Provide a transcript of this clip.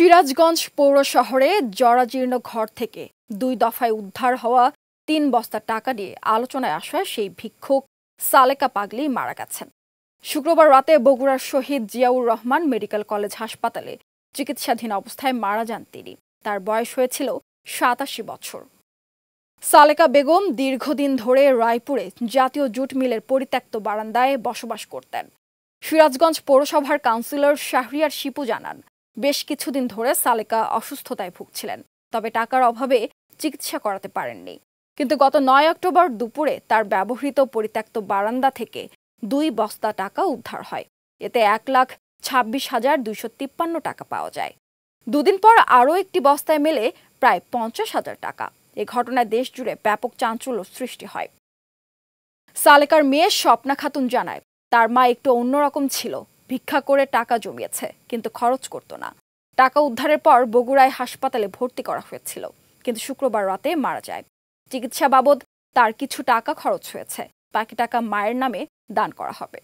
সিরাজগঞ্জ পৌর শহরে জরাজীর্ণ ঘর থেকে ২ দফায় উদ্ধার হওয়া ৩ বস্তা টাকা নিয়ে আলোচনায় আসা সেই ভিক্ষুক সালেকা পাগলি মারা গেছেন। শুক্রবার রাতে বগুড়ার শহীদ জিয়াউর রহমান মেডিকেল কলেজ হাসপাতালে চিকিৎসাধীন অবস্থায় মারা যান তিনি। তার বয়স হয়েছিল ৮৭ বছর। সালেকা বেগম দীর্ঘদিন ধরে রায়পুরে জাতীয় জুট মিলের পরিত্যক্ত বারান্দায় বসবাস করতেন। সিরাজগঞ্জ পৌরসভার কাউন্সিলর শাহরিয়ার শিপু জানান, বেশ কিছুদিন ধরে সালেকা অসুস্থতায় ভুগছিলেন, তবে টাকার অভাবে চিকিৎসা করাতে পারেননি। কিন্তু গত ৯ অক্টোবর দুপুরে তার ব্যবহৃত পরিত্যক্ত বারান্দা থেকে ২ বস্তা টাকা উদ্ধার হয়। এতে ১,২৬,২৫৩ টাকা পাওয়া যায়। দুদিন পর আরও একটি বস্তায় মেলে প্রায় ৫০,০০০ টাকা। এ ঘটনায় দেশ জুড়ে ব্যাপক চাঞ্চল্য সৃষ্টি হয়। সালেকার মেয়ে স্বপ্না খাতুন জানায়, তার মা একটু অন্যরকম ছিল, ভিক্ষা করে টাকা জমিয়েছে কিন্তু খরচ করত না। টাকা উদ্ধারের পর বগুড়ায় হাসপাতালে ভর্তি করা হয়েছিল, কিন্তু শুক্রবার রাতে মারা যায়। চিকিৎসা বাবদ তার কিছু টাকা খরচ হয়েছে, বাকি টাকা মায়ের নামে দান করা হবে।